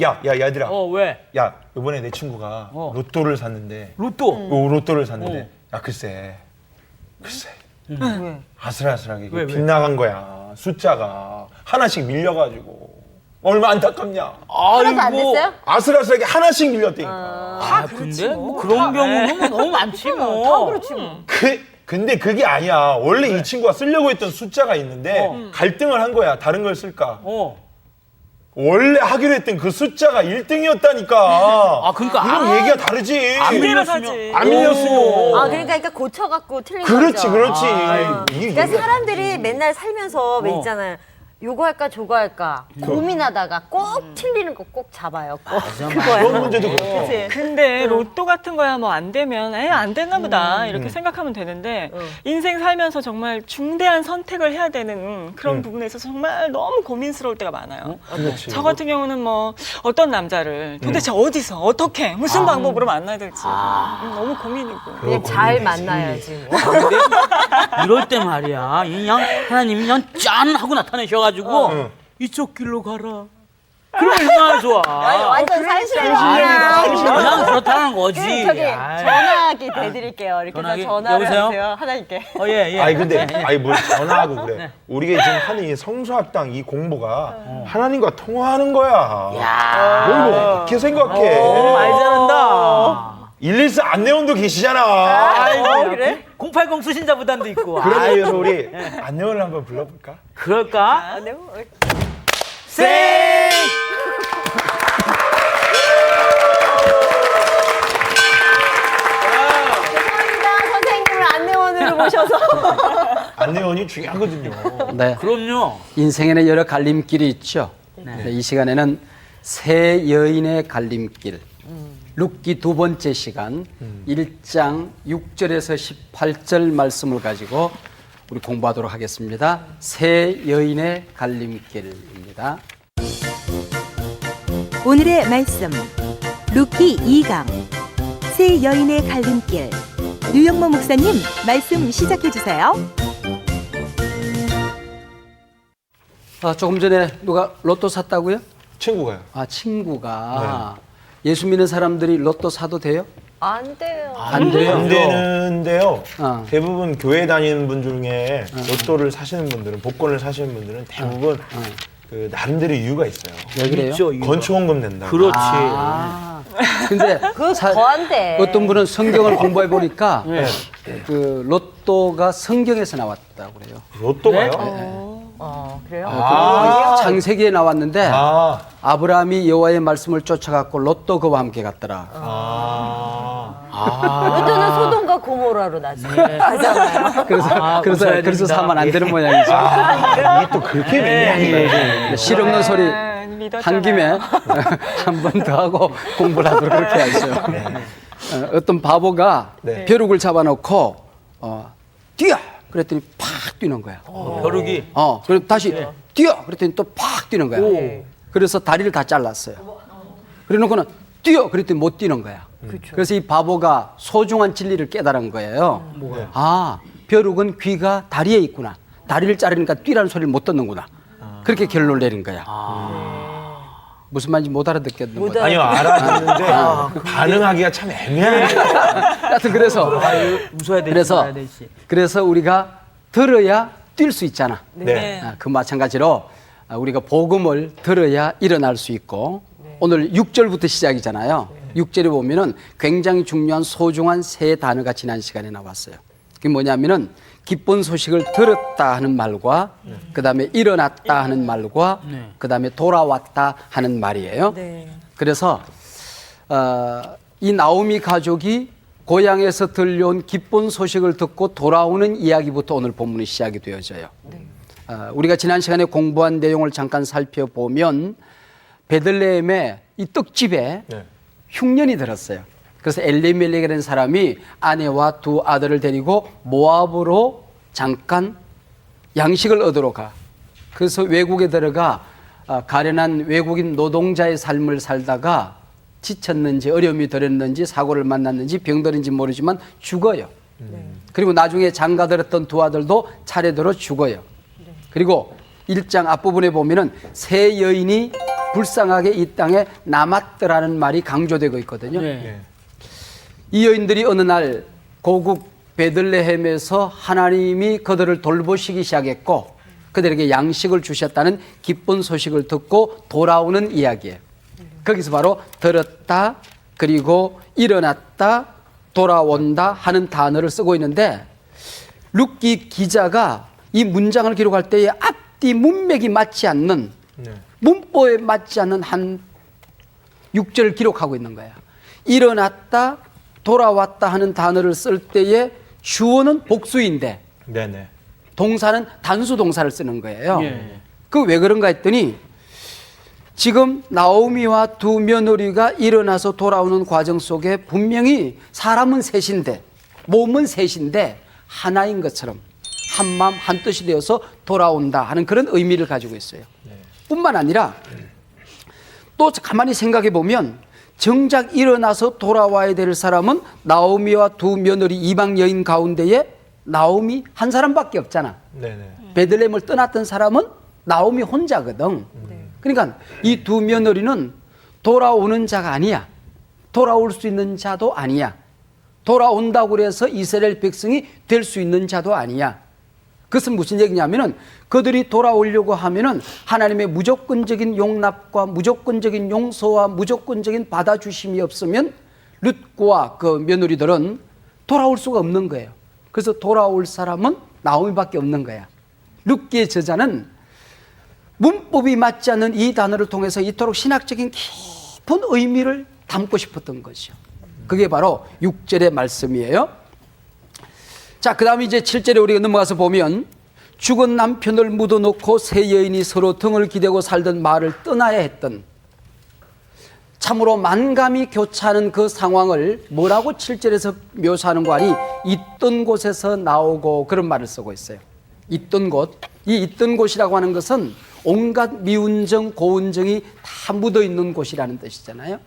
야, 얘들아. 왜? 야, 이번에 내 친구가 로또를 샀는데. 로또를 샀는데. 야, 글쎄. 왜? 아슬아슬하게 빗나간 거야. 숫자가 하나씩 밀려가지고. 얼마 안타깝냐. 하나도 안 됐어요? 아슬아슬하게 하나씩 밀렸다니까. 근데 뭐 그런 경우는 너무 많지 뭐. 다 그렇지 뭐. 근데 그게 아니야. 원래 이 친구가 쓰려고 했던 숫자가 있는데 갈등을 한 거야. 다른 걸 쓸까. 원래 하기로 했던 그 숫자가 1등이었다니까. 그러니까 이건 얘기가 다르지. 안 밀렸으면. 안 밀렸으면. 그러니까 고쳐갖고 틀린 그렇지, 거죠. 그렇지. 그러니까 사람들이 맨날 살면서 왜 있잖아요. 요거 할까 저거 할까 고민하다가 꼭 틀리는 거 꼭 잡아요. 꼭 그거야. 그런 문제도 그렇고. 그치? 근데 로또 같은 거야 뭐 안 되면 안 됐나 보다 이렇게 생각하면 되는데 인생 살면서 정말 중대한 선택을 해야 되는 그런 부분에 있어서 정말 너무 고민스러울 때가 많아요. 그렇지. 저 같은 경우는 뭐 어떤 남자를 도대체 어디서 어떻게 무슨 방법으로 만나야 될지 너무 고민이고. 그냥 잘 만나야지. 뭐. 근데 이럴 때 말이야. 그냥 하나님이 그냥 짠 하고 나타내셔가지고 이쪽 길로 가라. 그럼 얼마나 좋아. 완전 산신이야. 그냥 그렇다는 거지. 저기 아이. 전화기 대드릴게요. 이렇게 해서 전화기? 전화를 여보세요? 하세요. 하나님께. 예. 아니 근데 뭘 전화하고 그래. 우리가 지금 하는 이 성수학당 이 공부가 하나님과 통화하는 거야. 뭘 뭐 어떻게 생각해? 말 잘한다. 114 안내원도 계시잖아. 그래? 080 수신자부단도 있고. 그러기 위해서 우리 안내원을 한번 불러볼까? 그럴까? 네. 쌩! 감사합니다. 선생님을 안내원으로 모셔서. 안내원이 중요하거든요. 네. 그럼요. 인생에는 여러 갈림길이 있죠. 네, 이 시간에는 세 여인의 갈림길. 룻기 두 번째 시간 1장 6절에서 18절 말씀을 가지고 우리 공부하도록 하겠습니다. 세 여인의 갈림길입니다. 오늘의 말씀 룻기 2강 세 여인의 갈림길 류영모 목사님 말씀 시작해 주세요. 조금 전에 누가 로또 샀다고요? 친구가요. 친구가 예수 믿는 사람들이 로또 사도 돼요? 안 돼요. 안 돼요. 안 되는데요. 어. 대부분 교회 다니는 분 중에 로또를 사시는 분들은 복권을 사시는 분들은 대부분 그 나름대로 이유가 있어요. 왜 그래요? 있죠, 이거. 건축원금 낸다. 그렇지. 근데 그거 더 안 돼. 어떤 분은 성경을 공부해 보니까 그 로또가 성경에서 나왔다고 그래요. 로또가요? 그래요? 창세기에 나왔는데 아. 아브라함이 여호와의 말씀을 쫓아갔고 롯도 그와 함께 갔더라. 로또는 소돔과 고모라로 나지. 맞아요. 그래서 사면 안 되는 모양이죠. 이게 또 그렇게 매니아니까. 실없는 소리 한 김에 한 번 더 하고 공부를 하도록 그렇게 하죠. 어떤 바보가 네. 벼룩을 잡아놓고 뛰어! 그랬더니 팍 뛰는 거야. 벼룩이. 그럼 다시 뛰어! 그랬더니 또 팍 뛰는 거야. 그래서 다리를 다 잘랐어요. 그래 놓고는 뛰어! 그랬더니 못 뛰는 거야. 그래서 이 바보가 소중한 진리를 깨달은 거예요. 벼룩은 귀가 다리에 있구나. 다리를 자르니까 뛰라는 소리를 못 듣는구나. 그렇게 결론을 내린 거야. 무슨 말인지 못 알아듣겠는 거죠. 아니요, 알아듣는데 반응하기가 참 애매하네. 하여튼 그래서 웃어야 되지. 그래서 우리가 들어야 뛸 수 있잖아. 네. 그 마찬가지로 우리가 복음을 들어야 일어날 수 있고 오늘 6절부터 시작이잖아요. 6절에 보면은 굉장히 중요한 소중한 세 단어가 지난 시간에 나왔어요. 그게 뭐냐면은 기쁜 소식을 들었다 하는 말과 그다음에 일어났다 하는 말과 그다음에 돌아왔다 하는 말이에요. 그래서 이 나오미 가족이 고향에서 들려온 기쁜 소식을 듣고 돌아오는 이야기부터 오늘 본문이 시작이 되어져요. 우리가 지난 시간에 공부한 내용을 잠깐 살펴보면 베들레헴의 이 떡집에 흉년이 들었어요. 그래서 엘리멜렉이라는 사람이 아내와 두 아들을 데리고 모압으로 잠깐 양식을 얻으러 가. 그래서 외국에 들어가 가련한 외국인 노동자의 삶을 살다가 지쳤는지 어려움이 들었는지 사고를 만났는지 병들었는지 모르지만 죽어요. 그리고 나중에 장가들었던 두 아들도 차례대로 죽어요. 그리고 1장 앞부분에 보면은 세 여인이 불쌍하게 이 땅에 남았더라는 말이 강조되고 있거든요. 네. 이 여인들이 어느 날 고국 베들레헴에서 하나님이 그들을 돌보시기 시작했고 그들에게 양식을 주셨다는 기쁜 소식을 듣고 돌아오는 이야기예요. 거기서 바로 들었다, 그리고 일어났다, 돌아온다 하는 단어를 쓰고 있는데 룻기 기자가 이 문장을 기록할 때에 앞뒤 문맥이 맞지 않는 문법에 맞지 않는 한 6절을 기록하고 있는 거야. 일어났다, 돌아왔다 하는 단어를 쓸 때에 주어는 복수인데 네네. 동사는 단수 동사를 쓰는 거예요. 예. 그 왜 그런가 했더니 지금 나오미와 두 며느리가 일어나서 돌아오는 과정 속에 분명히 사람은 셋인데 몸은 셋인데 하나인 것처럼 한 마음 한 뜻이 되어서 돌아온다 하는 그런 의미를 가지고 있어요. 뿐만 아니라 또 가만히 생각해 보면 정작 일어나서 돌아와야 될 사람은 나오미와 두 며느리 이방 여인 가운데에 나오미 한 사람밖에 없잖아. 네네. 베들레헴을 떠났던 사람은 나오미 혼자거든. 그러니까 이 두 며느리는 돌아오는 자가 아니야. 돌아올 수 있는 자도 아니야. 돌아온다고 해서 이스라엘 백성이 될 수 있는 자도 아니야. 그것은 무슨 얘기냐면은 그들이 돌아오려고 하면은 하나님의 무조건적인 용납과 무조건적인 용서와 무조건적인 받아주심이 없으면 룻과 그 며느리들은 돌아올 수가 없는 거예요. 그래서 돌아올 사람은 나오미밖에 없는 거야. 룻기의 저자는 문법이 맞지 않는 이 단어를 통해서 이토록 신학적인 깊은 의미를 담고 싶었던 것이요. 그게 바로 6절의 말씀이에요. 자, 그 다음에 이제 7절에 우리가 넘어가서 보면 죽은 남편을 묻어놓고 세 여인이 서로 등을 기대고 살던 마을을 떠나야 했던 참으로 만감이 교차하는 그 상황을 뭐라고 7절에서 묘사하는 거 아니 있던 곳에서 나오고 그런 말을 쓰고 있어요. 있던 곳. 이 있던 곳이라고 하는 것은 온갖 미운정, 고운정이 다 묻어있는 곳이라는 뜻이잖아요.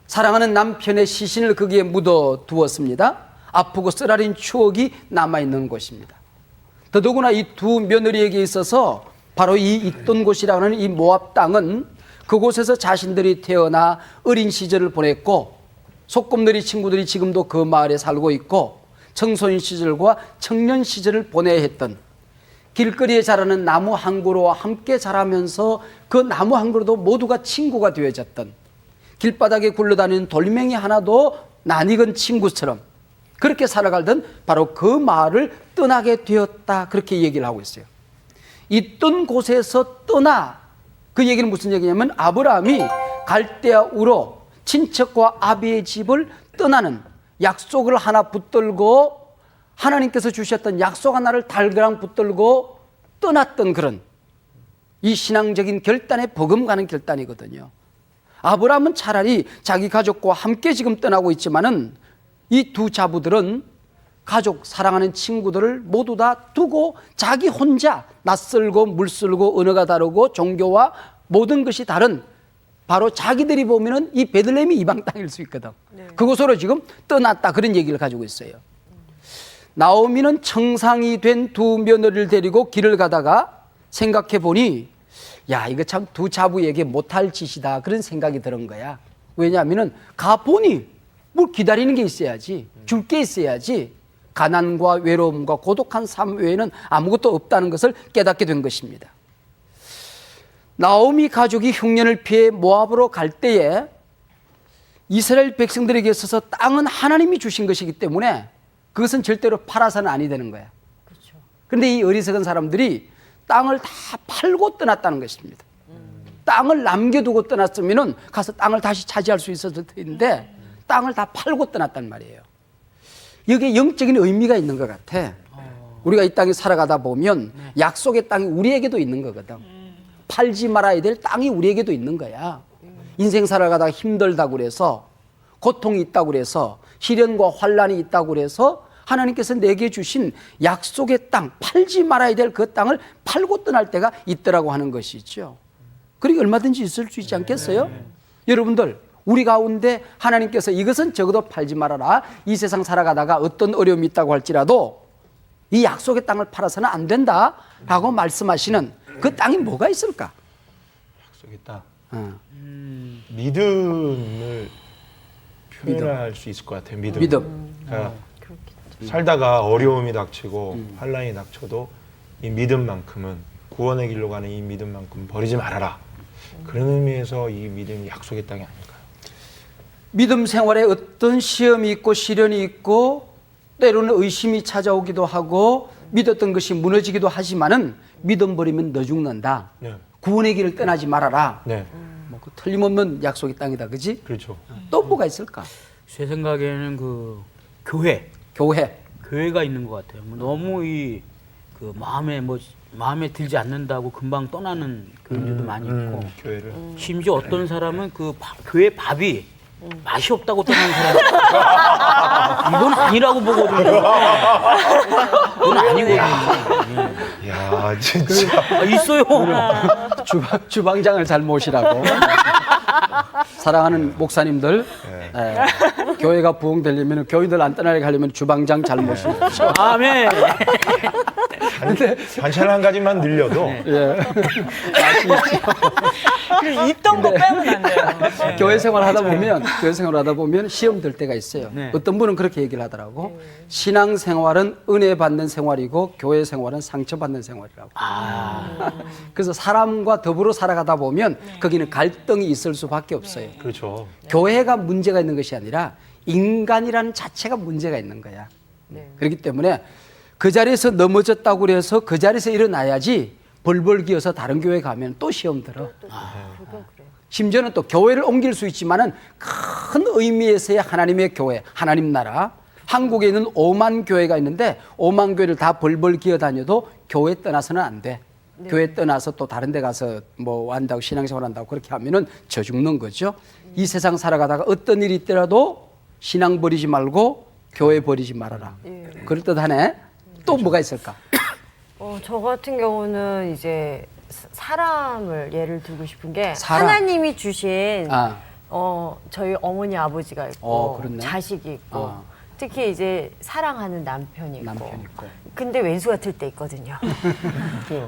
사랑하는 남편의 시신을 거기에 묻어두었습니다. 아프고 쓰라린 추억이 남아있는 곳입니다. 더더구나 이 두 며느리에게 있어서 바로 이 있던 곳이라고 하는 이 모압 땅은 그곳에서 자신들이 태어나 어린 시절을 보냈고 소꿉놀이 친구들이 지금도 그 마을에 살고 있고 청소년 시절과 청년 시절을 보내야 했던 길거리에 자라는 나무 한 그루와 함께 자라면서 그 나무 한 그루도 모두가 친구가 되어졌던 길바닥에 굴러다니는 돌멩이 하나도 낯익은 친구처럼 그렇게 살아가던 바로 그 마을을 떠나게 되었다. 그렇게 얘기를 하고 있어요. 있던 곳에서 떠나. 그 얘기는 무슨 얘기냐면 아브라함이 갈대아 우로 친척과 아비의 집을 떠나는 약속을 하나 붙들고 하나님께서 주셨던 약속 하나를 달그랑 붙들고 떠났던 그런 이 신앙적인 결단에 버금가는 결단이거든요. 아브라함은 차라리 자기 가족과 함께 지금 떠나고 있지만은 이 두 자부들은 가족, 사랑하는 친구들을 모두 다 두고 자기 혼자 낯설고 물설고 언어가 다르고 종교와 모든 것이 다른 바로 자기들이 보면은 이 베들레헴이 이방 땅일 수 있거든. 그곳으로 지금 떠났다 그런 얘기를 가지고 있어요. 나오미는 청상이 된 두 며느리를 데리고 길을 가다가 생각해 보니 야 이거 참 두 자부에게 못할 짓이다 그런 생각이 드는 거야. 왜냐하면은 가보니 뭘 기다리는 게 있어야지 줄 게 있어야지 가난과 외로움과 고독한 삶 외에는 아무것도 없다는 것을 깨닫게 된 것입니다. 나오미 가족이 흉년을 피해 모압으로 갈 때에 이스라엘 백성들에게 있어서 땅은 하나님이 주신 것이기 때문에 그것은 절대로 팔아서는 아니 되는 거야. 그런데 이 어리석은 사람들이 땅을 다 팔고 떠났다는 것입니다. 땅을 남겨두고 떠났으면 가서 땅을 다시 차지할 수 있었을 텐데 땅을 다 팔고 떠났단 말이에요. 여기에 영적인 의미가 있는 것 같아. 우리가 이 땅에 살아가다 보면 약속의 땅이 우리에게도 있는 거거든. 팔지 말아야 될 땅이 우리에게도 있는 거야. 인생 살아가다가 힘들다고 그래서 고통이 있다고 그래서 시련과 환란이 있다고 그래서 하나님께서 내게 주신 약속의 땅, 팔지 말아야 될 그 땅을 팔고 떠날 때가 있더라고 하는 것이죠. 그리고 얼마든지 있을 수 있지 않겠어요? 여러분들 우리 가운데 하나님께서 이것은 적어도 팔지 말아라. 이 세상 살아가다가 어떤 어려움이 있다고 할지라도 이 약속의 땅을 팔아서는 안 된다라고 말씀하시는 그 땅이 뭐가 있을까? 약속 있다. 믿음을 표현할 수 있을 것 같아요. 믿음. 그러니까 살다가 어려움이 닥치고 환란이 닥쳐도 이 믿음만큼은 구원의 길로 가는 이 믿음만큼 버리지 말아라. 그런 의미에서 이 믿음이 약속의 땅이 아닐까요? 믿음 생활에 어떤 시험이 있고 시련이 있고 때로는 의심이 찾아오기도 하고 믿었던 것이 무너지기도 하지만은 믿음 버리면 너 죽는다. 네. 구원의 길을 떠나지 말아라. 네. 뭐 그 틀림없는 약속의 땅이다, 그지? 그렇죠. 또 뭐가 있을까? 제 생각에는 그 교회가 있는 것 같아요. 뭐 너무 그 마음에 들지 않는다고 금방 떠나는 교인들도 많이 있고, 교회를. 심지어 어떤 사람은 교회 밥이 맛이 없다고 떠나는 사람. 이건 아니라고 보거든요. 이건 아니거든요. 야, 진짜. 있어요. 주방장을 잘 모시라고. 사랑하는 목사님들, 교회가 부흥되려면 교인들 안 떠나게 하려면 주방장 잘 모시십시오. 아멘. 반찬 한 가지만 늘려도 예. 있던 거 빼면 안 돼요. 네. 교회 생활하다 보면 시험 들 때가 있어요. 네. 어떤 분은 그렇게 얘기를 하더라고. 신앙 생활은 은혜 받는 생활이고 교회 생활은 상처 받는 생활이라고. 그래서 사람과 더불어 살아가다 보면 거기는 갈등이 있을 수밖에 없어요. 그렇죠. 교회가 문제가 있는 것이 아니라 인간이라는 자체가 문제가 있는 거야. 그렇기 때문에 그 자리에서 넘어졌다고 그래서 그 자리에서 일어나야지 벌벌 기어서 다른 교회 가면 또 시험 들어. 심지어는 또 교회를 옮길 수 있지만은 큰 의미에서의 하나님의 교회, 하나님 나라. 한국에 있는 5만 교회가 있는데 5만 교회를 다 벌벌 기어 다녀도 교회 떠나서는 안 돼. 교회 떠나서 또 다른 데 가서 뭐 한다고 신앙생활 한다고 그렇게 하면은 저 죽는 거죠. 이 세상 살아가다가 어떤 일이 있더라도 신앙 버리지 말고 교회 버리지 말아라. 그럴듯하네. 또 뭐가 있을까? 저 같은 경우는 이제 사람을 예를 들고 싶은 게 사람. 하나님이 주신 아. 저희 어머니 아버지가 있고 그렇네. 자식이 있고 특히 이제 사랑하는 남편이 있고 근데 왼수 같을 때 있거든요.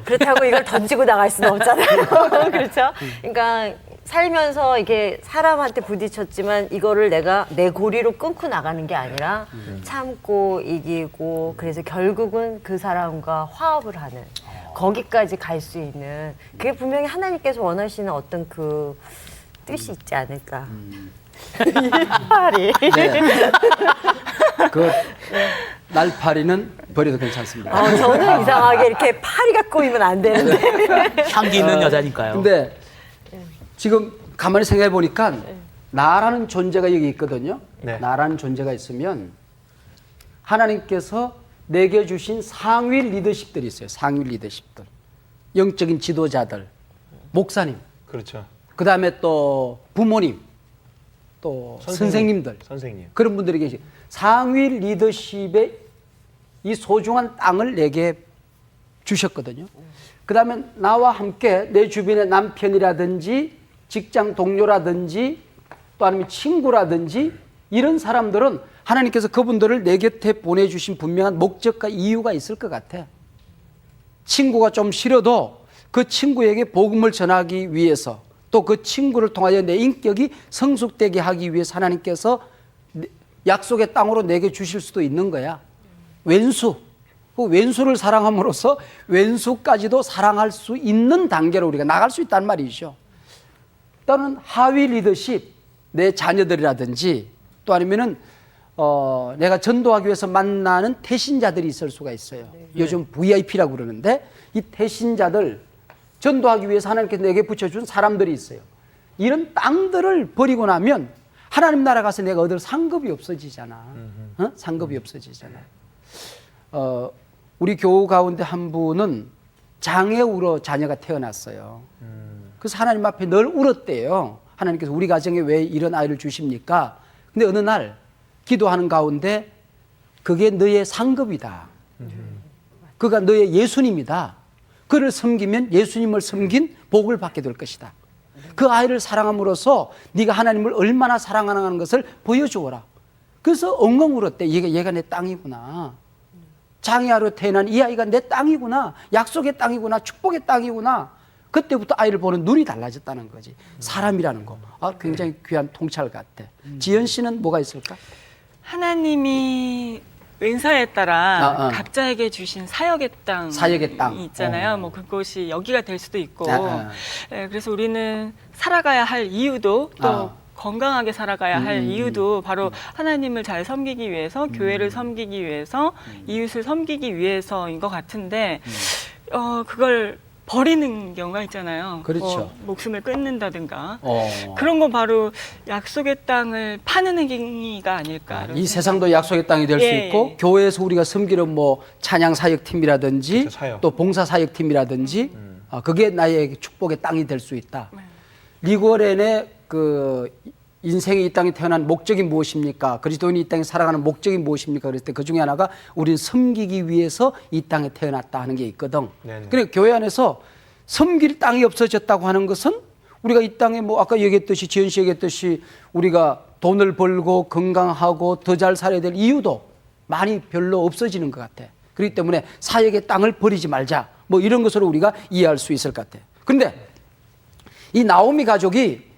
그렇다고 이걸 던지고 나갈 수는 없잖아요. 그렇죠? 그러니까 살면서 이게 사람한테 부딪혔지만 이거를 내가 내 고리로 끊고 나가는 게 아니라 참고 이기고 그래서 결국은 그 사람과 화합을 하는 거기까지 갈 수 있는 그게 분명히 하나님께서 원하시는 어떤 그 뜻이 있지 않을까. 팔이. 그 날파리는 버려도 괜찮습니다. 저는 이상하게 이렇게 파리가 꼬이면 안 되는데. 향기 있는 여자니까요. 근데 지금 가만히 생각해 보니까 나라는 존재가 여기 있거든요. 네. 나라는 존재가 있으면 하나님께서 내게 주신 상위 리더십들이 있어요. 상위 리더십들. 영적인 지도자들, 목사님, 그렇죠. 그 다음에 또 부모님, 또 선생님들. 선생님. 그런 분들이 계시. 상위 리더십의 이 소중한 땅을 내게 주셨거든요. 그 다음에 나와 함께 내 주변의 남편이라든지 직장 동료라든지 또 아니면 친구라든지 이런 사람들은 하나님께서 그분들을 내 곁에 보내주신 분명한 목적과 이유가 있을 것 같아. 친구가 좀 싫어도 그 친구에게 복음을 전하기 위해서 또 그 친구를 통하여 내 인격이 성숙되게 하기 위해서 하나님께서 약속의 땅으로 내게 주실 수도 있는 거야. 왼수. 그 왼수를 사랑함으로써 왼수까지도 사랑할 수 있는 단계로 우리가 나갈 수 있다는 말이죠. 또는 하위 리더십, 내 자녀들이라든지 또 아니면은 내가 전도하기 위해서 만나는 태신자들이 있을 수가 있어요. 요즘 VIP라고 그러는데 이 태신자들 전도하기 위해서 하나님께서 내게 붙여준 사람들이 있어요. 이런 땅들을 버리고 나면 하나님 나라 가서 내가 얻을 상급이 없어지잖아. 상급이 없어지잖아. 우리 교우 가운데 한 분은 장애우로 자녀가 태어났어요. 그래서 하나님 앞에 늘 울었대요. 하나님께서 우리 가정에 왜 이런 아이를 주십니까? 근데 어느 날 기도하는 가운데 그게 너의 상급이다. 그가 너의 예수님이다. 그를 섬기면 예수님을 섬긴 복을 받게 될 것이다. 그 아이를 사랑함으로써 네가 하나님을 얼마나 사랑하는 것을 보여주어라. 그래서 엉엉 울었대. 얘가 내 땅이구나. 장애아로 태어난 이 아이가 내 땅이구나. 약속의 땅이구나. 축복의 땅이구나. 그때부터 아이를 보는 눈이 달라졌다는 거지. 사람이라는 거. 아, 굉장히 귀한 통찰 같아. 지연 씨는 뭐가 있을까? 하나님이 은사에 따라 아. 각자에게 주신 사역의 땅이 사역의 땅. 있잖아요. 뭐 그것이 여기가 될 수도 있고. 아. 예, 그래서 우리는 살아가야 할 이유도 또 아. 건강하게 살아가야 할 이유도 바로 하나님을 잘 섬기기 위해서, 교회를 섬기기 위해서, 이웃을 섬기기 위해서인 것 같은데 그걸 버리는 경우가 있잖아요. 그렇죠. 목숨을 끊는다든가. 어. 그런 건 바로 약속의 땅을 파는 행위가 아닐까. 이런 이 생각이 세상도 약속의 땅이 될 수 예, 있고 예. 교회에서 우리가 섬기는 뭐 찬양 사역팀이라든지 그렇죠, 사역. 또 봉사 사역팀이라든지 그게 나의 축복의 땅이 될 수 있다. 리고렌의 그 인생의 이 땅에 태어난 목적이 무엇입니까? 그리스도인이 이 땅에 살아가는 목적이 무엇입니까? 그랬을 때 그 중에 하나가 우리는 섬기기 위해서 이 땅에 태어났다 하는 게 있거든. 네네. 그러니까 교회 안에서 섬길 땅이 없어졌다고 하는 것은 우리가 이 땅에 뭐 아까 얘기했듯이 지현 씨 얘기했듯이 우리가 돈을 벌고 건강하고 더 잘 살아야 될 이유도 많이 별로 없어지는 것 같아. 그렇기 때문에 사역의 땅을 버리지 말자. 뭐 이런 것으로 우리가 이해할 수 있을 것 같아. 그런데 이 나오미 가족이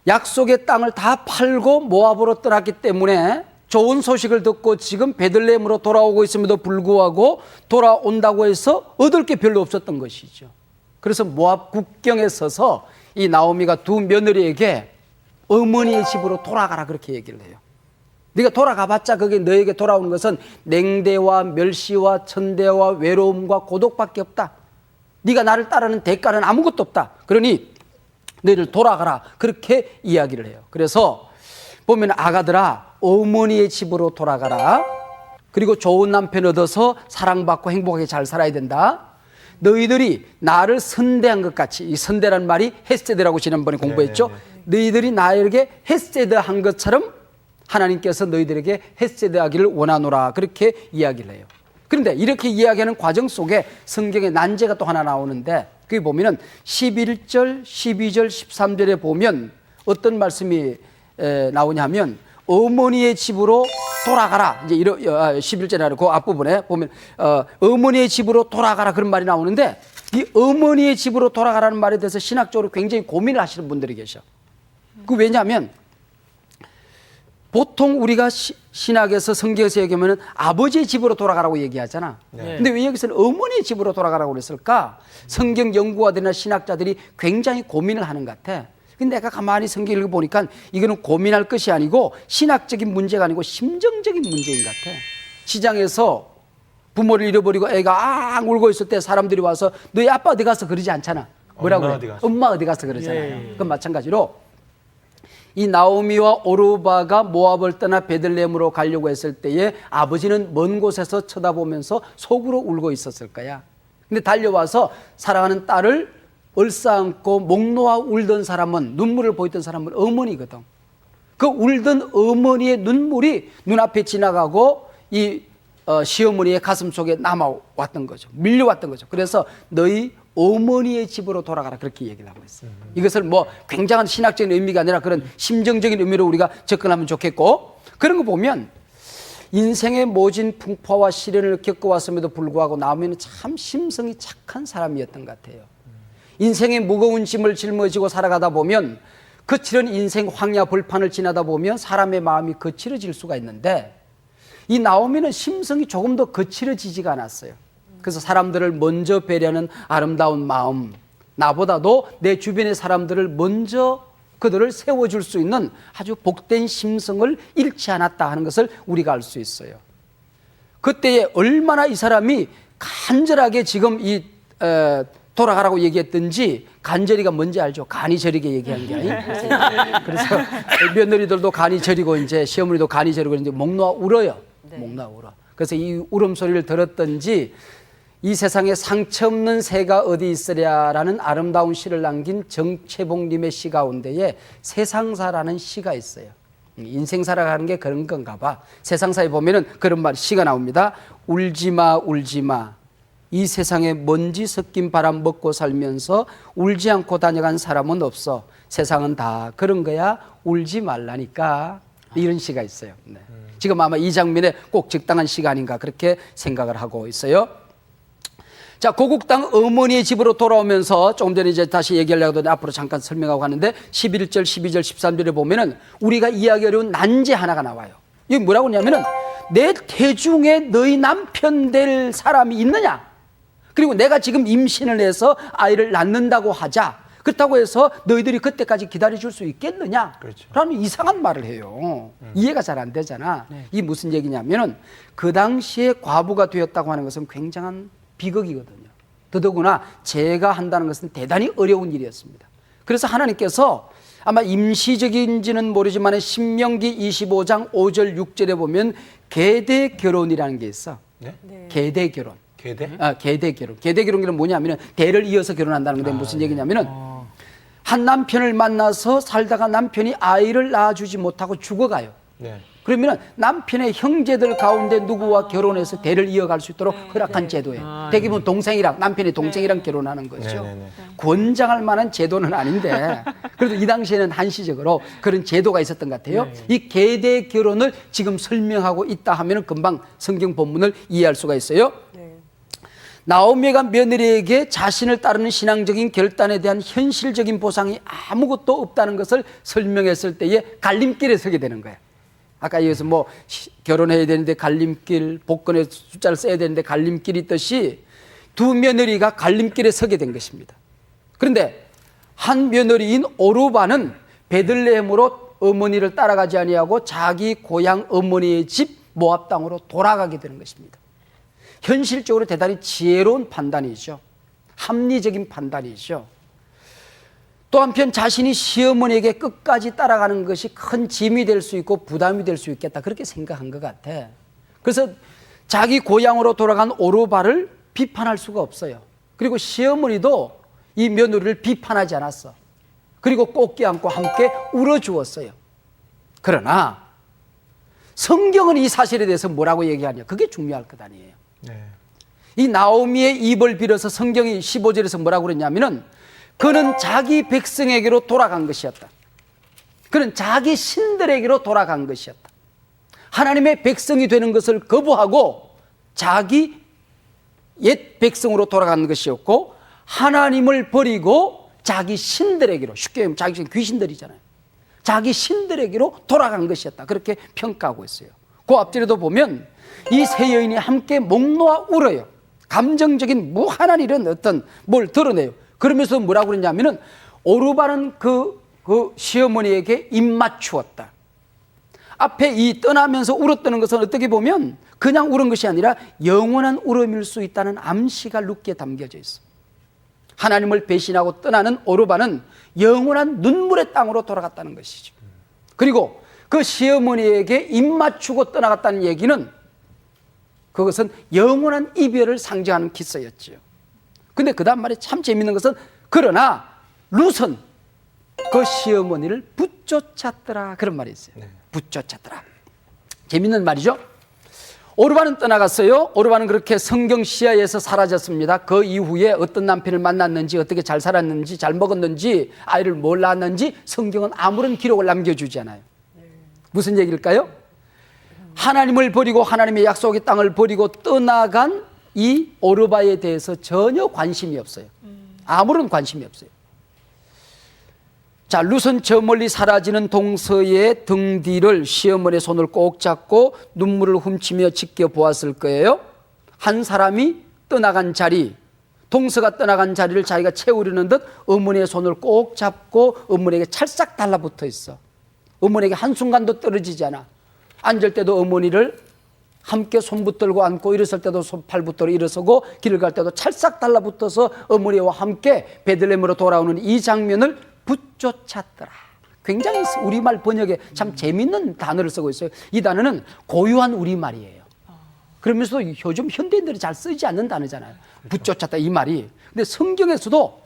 약속의 땅을 다 팔고 모압으로 떠났기 때문에 좋은 소식을 듣고 지금 베들레헴으로 돌아오고 있음에도 불구하고 돌아온다고 해서 얻을 게 별로 없었던 것이죠. 그래서 모압 국경에 서서 이 나오미가 두 며느리에게 어머니의 집으로 돌아가라 그렇게 얘기를 해요. 네가 돌아가봤자 그게 너에게 돌아오는 것은 냉대와 멸시와 천대와 외로움과 고독밖에 없다. 네가 나를 따르는 대가는 아무것도 없다. 그러니 너희들 돌아가라 그렇게 이야기를 해요. 그래서 보면 아가들아 어머니의 집으로 돌아가라. 그리고 좋은 남편 얻어서 사랑받고 행복하게 잘 살아야 된다. 너희들이 나를 선대한 것 같이, 이 선대란 말이 헤세드라고 지난번에 공부했죠. 너희들이 나에게 헤세드한 것처럼 하나님께서 너희들에게 헤세드하기를 원하노라 그렇게 이야기를 해요. 그런데 이렇게 이야기하는 과정 속에 성경에 난제가 또 하나 나오는데 그게 보면은 11절, 12절, 13절에 보면 어떤 말씀이 나오냐면 어머니의 집으로 돌아가라. 이제 11절에 그 앞부분에 보면 어머니의 집으로 돌아가라 그런 말이 나오는데 이 어머니의 집으로 돌아가라는 말에 대해서 신학적으로 굉장히 고민을 하시는 분들이 계셔. 그 왜냐하면 보통 우리가 신학에서 성경에서 얘기하면 아버지의 집으로 돌아가라고 얘기하잖아. 근데 왜 여기서는 어머니의 집으로 돌아가라고 그랬을까? 성경 연구가들이나 신학자들이 굉장히 고민을 하는 것 같아. 근데 내가 가만히 성경을 읽어보니까 이거는 고민할 것이 아니고 신학적인 문제가 아니고 심정적인 문제인 것 같아. 시장에서 부모를 잃어버리고 애가 울고 있을 때 사람들이 와서 너희 아빠 어디 갔어? 그러지 않잖아. 뭐라고 엄마 해? 어디 갔어? 엄마 어디 갔어? 그러잖아요. 그건 마찬가지로 이 나오미와 오르바가 모압을 떠나 베들레헴으로 가려고 했을 때에 아버지는 먼 곳에서 쳐다보면서 속으로 울고 있었을 거야. 근데 달려와서 사랑하는 딸을 얼싸안고 목 놓아 울던 사람은, 눈물을 보였던 사람은 어머니거든. 그 울던 어머니의 눈물이 눈앞에 지나가고 이 시어머니의 가슴 속에 남아왔던 거죠. 밀려왔던 거죠. 그래서 너희 어머니의 집으로 돌아가라 그렇게 얘기를 하고 있어요. 이것을 뭐 굉장한 신학적인 의미가 아니라 그런 심정적인 의미로 우리가 접근하면 좋겠고, 그런 거 보면 인생의 모진 풍파와 시련을 겪어왔음에도 불구하고 나오미는 참 심성이 착한 사람이었던 것 같아요. 인생의 무거운 짐을 짊어지고 살아가다 보면 거칠은 인생 황야 벌판을 지나다 보면 사람의 마음이 거칠어질 수가 있는데 이 나오미는 심성이 조금 더 거칠어지지가 않았어요. 그래서 사람들을 먼저 배려하는 아름다운 마음, 나보다도 내 주변의 사람들을 먼저 그들을 세워줄 수 있는 아주 복된 심성을 잃지 않았다 하는 것을 우리가 알 수 있어요. 그때에 얼마나 이 사람이 간절하게 지금 돌아가라고 얘기했든지, 간절히가 뭔지 알죠? 간이 저리게 얘기한 게 아니에요. 그래서 며느리들도 간이 저리고 이제 시어머니도 간이 저리고 이제 목 놓아 울어요. 목 놓아 울어. 그래서 이 울음소리를 들었던지 이 세상에 상처 없는 새가 어디 있으랴라는 아름다운 시를 남긴 정채봉님의 시 가운데에 세상사라는 시가 있어요. 인생 살아가는 게 그런 건가 봐. 세상사에 보면은 그런 말, 시가 나옵니다. 울지마 울지마, 이 세상에 먼지 섞인 바람 먹고 살면서 울지 않고 다녀간 사람은 없어. 세상은 다 그런 거야. 울지 말라니까. 이런 시가 있어요. 네. 지금 아마 이 장면에 꼭 적당한 시가 아닌가 그렇게 생각을 하고 있어요. 자, 고국 땅 어머니의 집으로 돌아오면서 조금 전에 이제 다시 얘기하려고 하는데 앞으로 잠깐 설명하고 하는데 11절, 12절, 13절에 보면은 우리가 이해하기 어려운 난제 하나가 나와요. 이게 뭐라고 하냐면은 내 태중에 너희 남편 될 사람이 있느냐? 그리고 내가 지금 임신을 해서 아이를 낳는다고 하자. 그렇다고 해서 너희들이 그때까지 기다려줄 수 있겠느냐? 그렇죠. 라는 이상한 말을 해요. 이해가 잘 안 되잖아. 이게 무슨 얘기냐면은 그 당시에 과부가 되었다고 하는 것은 굉장한 비극이거든요. 더더구나 제가 한다는 것은 대단히 어려운 일이었습니다. 그래서 하나님께서 아마 임시적인지는 모르지만 신명기 25장 5절 6절에 보면 계대 결혼이라는 게 있어. 네? 계대 결혼. 계대? 계대 결혼. 계대 결혼은 뭐냐면은 대를 이어서 결혼한다는 건데 무슨 얘기냐면은 한 남편을 만나서 살다가 남편이 아이를 낳아주지 못하고 죽어가요. 네. 그러면 남편의 형제들 가운데 누구와 결혼해서 대를 이어갈 수 있도록 허락한 제도예요. 대개는 동생이랑 남편의 동생이랑 결혼하는 거죠. 권장할 만한 제도는 아닌데 그래도 이 당시에는 한시적으로 그런 제도가 있었던 것 같아요. 이 계대 결혼을 지금 설명하고 있다 하면 금방 성경 본문을 이해할 수가 있어요. 나오미가 며느리에게 자신을 따르는 신앙적인 결단에 대한 현실적인 보상이 아무것도 없다는 것을 설명했을 때에 갈림길에 서게 되는 거예요. 아까 여기서 뭐 결혼해야 되는데 갈림길, 복권의 숫자를 써야 되는데 갈림길이 있듯이 두 며느리가 갈림길에 서게 된 것입니다. 그런데 한 며느리인 오르바는 베들레헴으로 어머니를 따라가지 아니하고 자기 고향 어머니의 집 모압 땅으로 돌아가게 되는 것입니다. 현실적으로 대단히 지혜로운 판단이죠. 합리적인 판단이죠. 또 한편 자신이 시어머니에게 끝까지 따라가는 것이 큰 짐이 될 수 있고 부담이 될 수 있겠다 그렇게 생각한 것 같아. 그래서 자기 고향으로 돌아간 오르바를 비판할 수가 없어요. 그리고 시어머니도 이 며느리를 비판하지 않았어. 그리고 꼭 껴안고 함께 울어주었어요. 그러나 성경은 이 사실에 대해서 뭐라고 얘기하냐, 그게 중요할 것 아니에요. 네. 이 나오미의 입을 빌어서 성경이 15절에서 뭐라고 그랬냐면은 그는 자기 백성에게로 돌아간 것이었다. 그는 자기 신들에게로 돌아간 것이었다. 하나님의 백성이 되는 것을 거부하고 자기 옛 백성으로 돌아간 것이었고, 하나님을 버리고 자기 신들에게로, 쉽게 말하면 자기 귀신들이잖아요. 자기 신들에게로 돌아간 것이었다. 그렇게 평가하고 있어요. 그 앞절에도 보면 이 세 여인이 함께 목 놓아 울어요. 감정적인 무한한 이런 어떤 뭘 드러내요. 그러면서 뭐라고 그러냐면은 오르바는 그 시어머니에게 입맞추었다. 앞에 이 떠나면서 울었다는 것은 어떻게 보면 그냥 울은 것이 아니라 영원한 울음일 수 있다는 암시가 룻기에 담겨져 있어. 하나님을 배신하고 떠나는 오르바는 영원한 눈물의 땅으로 돌아갔다는 것이죠. 그리고 그 시어머니에게 입맞추고 떠나갔다는 얘기는 그것은 영원한 이별을 상징하는 기서였죠. 근데 그 다음 말이 참 재밌는 것은 그러나 룻은 그 시어머니를 붙쫓았더라, 그런 말이 있어요. 붙쫓았더라. 재밌는 말이죠. 오르바는 떠나갔어요. 오르바는 그렇게 성경 시야에서 사라졌습니다. 그 이후에 어떤 남편을 만났는지, 어떻게 잘 살았는지, 잘 먹었는지, 아이를 뭘 낳았는지 성경은 아무런 기록을 남겨주지 않아요. 무슨 얘기일까요? 하나님을 버리고 하나님의 약속의 땅을 버리고 떠나간 이 오르바에 대해서 전혀 관심이 없어요. 아무런 관심이 없어요. 자, 룻은 저 멀리 사라지는 동서의 등 뒤를 시어머니의 손을 꼭 잡고 눈물을 훔치며 지켜보았을 거예요. 한 사람이 떠나간 자리, 동서가 떠나간 자리를 자기가 채우려는 듯 어머니의 손을 꼭 잡고 어머니에게 찰싹 달라붙어 있어. 어머니에게 한순간도 떨어지지 않아. 앉을 때도 어머니를 함께 손 붙들고 앉고, 일어설 때도 팔 붙들고 일어서고, 길을 갈 때도 찰싹 달라붙어서 어머니와 함께 베들레헴으로 돌아오는 이 장면을 붙쫓았더라. 굉장히 우리말 번역에 참 재밌는 단어를 쓰고 있어요. 이 단어는 고유한 우리말이에요. 그러면서도 요즘 현대인들이 잘 쓰지 않는 단어잖아요. 붙쫓았다, 이 말이. 근데 성경에서도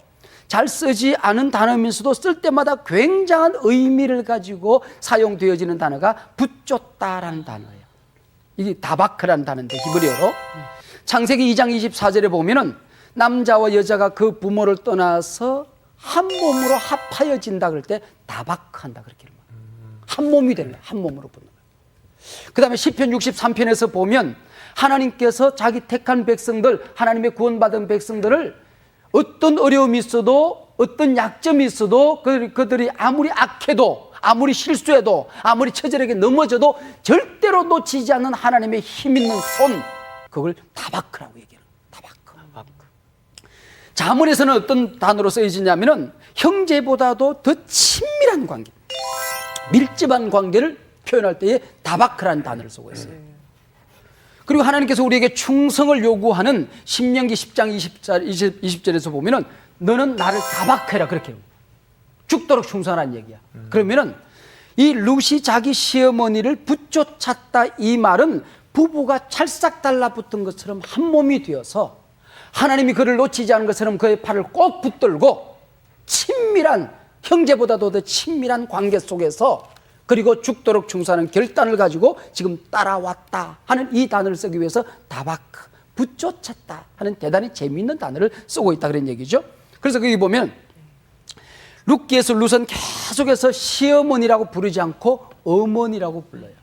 잘 쓰지 않은 단어면서도 쓸 때마다 굉장한 의미를 가지고 사용되어지는 단어가 붙쫓다라는 단어예요. 이게 다바크라는 단어인데 히브리어로. 창세기 2장 24절에 보면은 남자와 여자가 그 부모를 떠나서 한 몸으로 합하여진다 그럴 때 다바크한다 그렇게 말해요. 한 몸이 되는 거예요. 한 몸으로 붙는 거예요. 그다음에 시편 63편에서 보면 하나님께서 자기 택한 백성들, 하나님의 구원받은 백성들을 어떤 어려움이 있어도 어떤 약점이 있어도 그들이 아무리 악해도 아무리 실수해도 아무리 처절하게 넘어져도 절대로 놓치지 않는 하나님의 힘 있는 손, 그걸 다바크라고 얘기해요. 다바크. 자문에서는 어떤 단어로 쓰여지냐면은 형제보다도 더 친밀한 관계, 밀접한 관계를 표현할 때에 다바크라는 단어를 쓰고 있어요. 그리고 하나님께서 우리에게 충성을 요구하는 신명기 10장 20절에서 보면은 너는 나를 다바크해라 그렇게 해요. 죽도록 충성하라는 얘기야. 그러면은 이 룻이 자기 시어머니를 붙쫓았다 이 말은 부부가 찰싹 달라붙은 것처럼 한 몸이 되어서 하나님이 그를 놓치지 않은 것처럼 그의 팔을 꼭 붙들고 친밀한, 형제보다도 더 친밀한 관계 속에서 그리고 죽도록 충성하는 결단을 가지고 지금 따라왔다 하는 이 단어를 쓰기 위해서 다바크, 붙쫓았다 하는 대단히 재미있는 단어를 쓰고 있다 그런 얘기죠. 그래서 거기 보면 룻기에서 룻은 계속해서 시어머니라고 부르지 않고 어머니라고 불러요.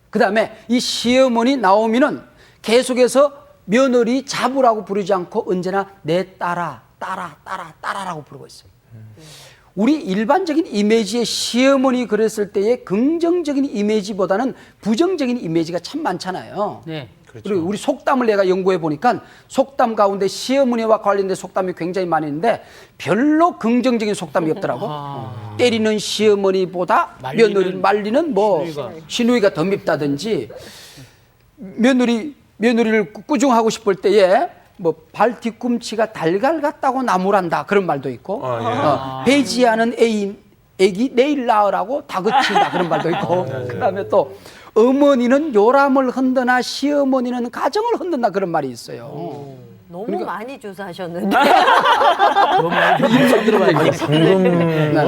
그 다음에 이 시어머니 나오미는 계속해서 며느리 자부라고 부르지 않고 언제나 내 따라라고 부르고 있어요. 우리 일반적인 이미지의 시어머니 그랬을 때의 긍정적인 이미지보다는 부정적인 이미지가 참 많잖아요. 네. 그렇죠. 그리고 우리 속담을 내가 연구해 보니까 속담 가운데 시어머니와 관련된 속담이 굉장히 많이 있는데 별로 긍정적인 속담이 없더라고. 때리는 시어머니보다 며느리 말리는 뭐 시누이가 더 밉다든지, 며느리를 꾸중하고 싶을 때에 뭐 발 뒤꿈치가 달걀 같다고 나무란다 그런 말도 있고, 배지하는 애기 내일 낳으라고 다그친다 그런 말도 있고, 그다음에 또 어머니는 요람을 흔드나 시어머니는 가정을 흔든다 그런 말이 있어요. 너무 많이 조사하셨는데. 방금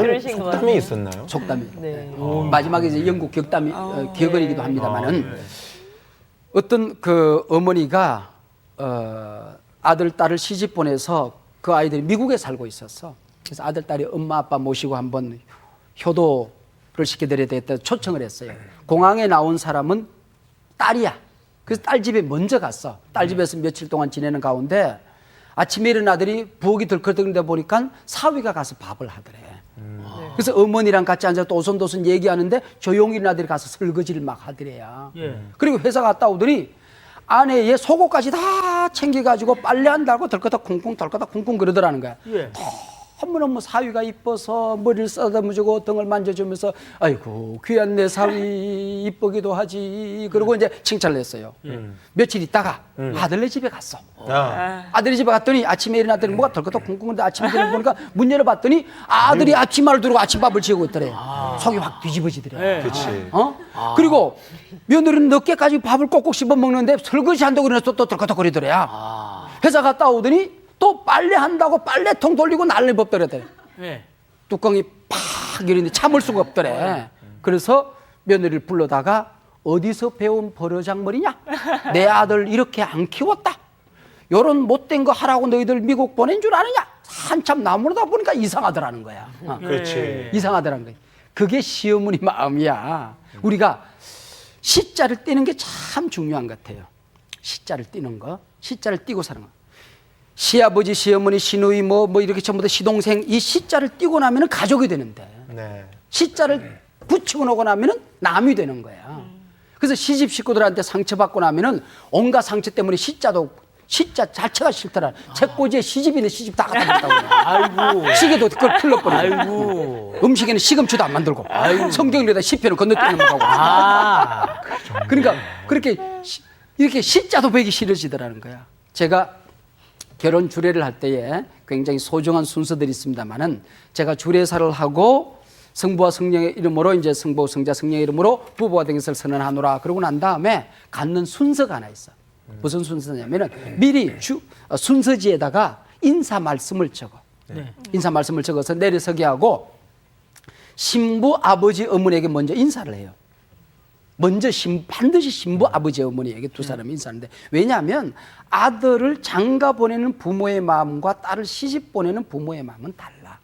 그러신 것 속담이 있었나요? 속담이. 네. 마지막에 이제 영국 격담이 격언이기도 합니다만은 어떤 그 어머니가 아들 딸을 시집 보내서 그 아이들이 미국에 살고 있었어. 그래서 아들 딸이 엄마 아빠 모시고 한번 효도를 시켜드려야 되겠다 초청을 했어요. 공항에 나온 사람은 딸이야. 그래서 딸 집에 먼저 갔어. 딸 집에서 며칠 동안 지내는 가운데 아침에 일어난 아들이 부엌이 덜커덕인데 보니까 사위가 가서 밥을 하더래. 그래서 어머니랑 같이 앉아서 또 오손도손 얘기하는데 조용히 일어난 아들이 가서 설거지를 막 하더래야. 그리고 회사 갔다 오더니 아내의 속옷까지 다 챙겨가지고 빨래한다고 덜커덕 쿵쿵 그러더라는 거야. 너무너무 사위가 이뻐서 머리를 쓰다듬어주고 등을 만져주면서 아이고 귀한 내 사위 이쁘기도 하지. 그러고 이제 칭찬을 했어요. 며칠 있다가 아들네 집에 갔어. 아들네 집에 갔더니 아침에 일어났더니 뭐가 덜커덕 쿵쿵 아침에 일어나보니까 문 열어봤더니 아들이 아침마를 두르고 아침밥을 지우고 있더래. 속이 확 뒤집어지더래. 그렇지. 그리고 며느리는 늦게까지 밥을 꼭꼭 씹어 먹는데 설거지 한다고 그래서 또 덜커덕거리더래. 회사 갔다 오더니 또 빨래한다고 빨래통 돌리고 난리 법더래. 뚜껑이 팍 이러는데 참을 수가 없더래. 그래서 며느리를 불러다가 어디서 배운 버러장머리냐? 내 아들 이렇게 안 키웠다. 요런 못된 거 하라고 너희들 미국 보낸 줄 아느냐? 한참 나무르다 보니까 이상하더라는 거야. 그렇지. 이상하더라는 거야. 그게 시어머니 마음이야. 우리가 시자를 띄는 게 참 중요한 것 같아요. 시자를 띄는 거. 시자를 띄고 사는 거. 시아버지, 시어머니, 시누이 뭐 이렇게 전부 다 시동생 이 시자를 띄고 나면은 가족이 되는데 네. 시자를 붙이고 나고 나면은 남이 되는 거야. 그래서 시집 식구들한테 상처받고 나면은 온갖 상처 때문에 시자 자체가 싫더라. 책꽂이에 시집이네 시집 다 갖다 놨다고. 아이고. 시계도 그걸 풀러버리고. 아이고. 음식에는 시금치도 안 만들고. 성경에다 시편을 건너뛰는 거고. 그러니까 그렇게 이렇게 시자도 배기 싫어지더라는 거야. 제가 결혼 주례를 할 때에 굉장히 소중한 순서들이 있습니다만은 제가 주례사를 하고 성부와 성령의 이름으로 이제 성부, 성자, 성령의 이름으로 부부가 된 것을 선언하노라 그러고 난 다음에 갖는 순서가 하나 있어. 무슨 순서냐면은 미리 순서지에다가 인사 말씀을 적어. 인사 말씀을 적어서 내려서게 하고 신부, 아버지, 어머니에게 먼저 인사를 해요. 먼저 반드시 신부, 아버지, 어머니에게 두 사람이 인사하는데 왜냐하면 아들을 장가 보내는 부모의 마음과 딸을 시집 보내는 부모의 마음은 달라.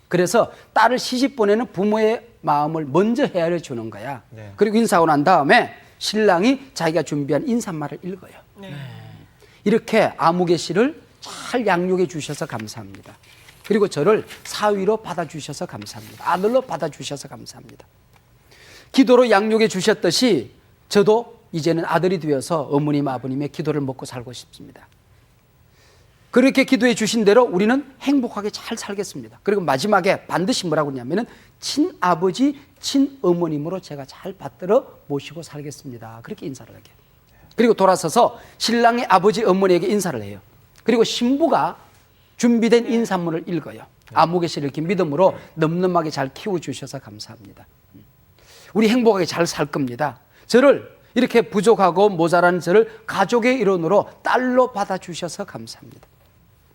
그래서 딸을 시집 보내는 부모의 마음을 먼저 헤아려 주는 거야. 네. 그리고 인사하고 난 다음에 신랑이 자기가 준비한 인사말을 읽어요. 네. 이렇게 아무개 씨를 잘 양육해 주셔서 감사합니다. 그리고 저를 사위로 받아주셔서 감사합니다. 아들로 받아주셔서 감사합니다. 기도로 양육해 주셨듯이 저도 이제는 아들이 되어서 어머님 아버님의 기도를 먹고 살고 싶습니다. 그렇게 기도해 주신 대로 우리는 행복하게 잘 살겠습니다. 그리고 마지막에 반드시 뭐라고 하냐면은 친아버지, 친어머님으로 제가 잘 받들어 모시고 살겠습니다. 그렇게 인사를 하게. 그리고 돌아서서 신랑의 아버지, 어머니에게 인사를 해요. 그리고 신부가 준비된 인사문을 읽어요. 아무개 씨를 이렇게 믿음으로 늠름하게 잘 키워주셔서 감사합니다. 우리 행복하게 잘 살 겁니다. 저를 이렇게 부족하고 모자란 저를 가족의 일원으로 딸로 받아주셔서 감사합니다.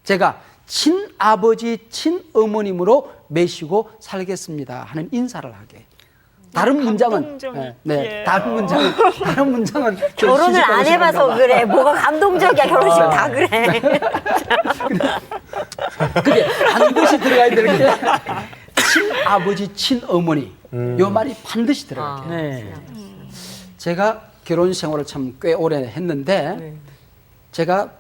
제가 친아버지, 친어머님으로 메시고 살겠습니다 하는 인사를 하게. 다른 문장은 다른 문장은 결혼을 안 해봐서 그래. 뭐가 감동적이야. 결혼식 다 그래. 그게 반드시 들어가야 되는 게 친아버지, 친어머니 요 말이 반드시 들어가게. 네. 제가 결혼 생활을 참 꽤 오래 했는데 제가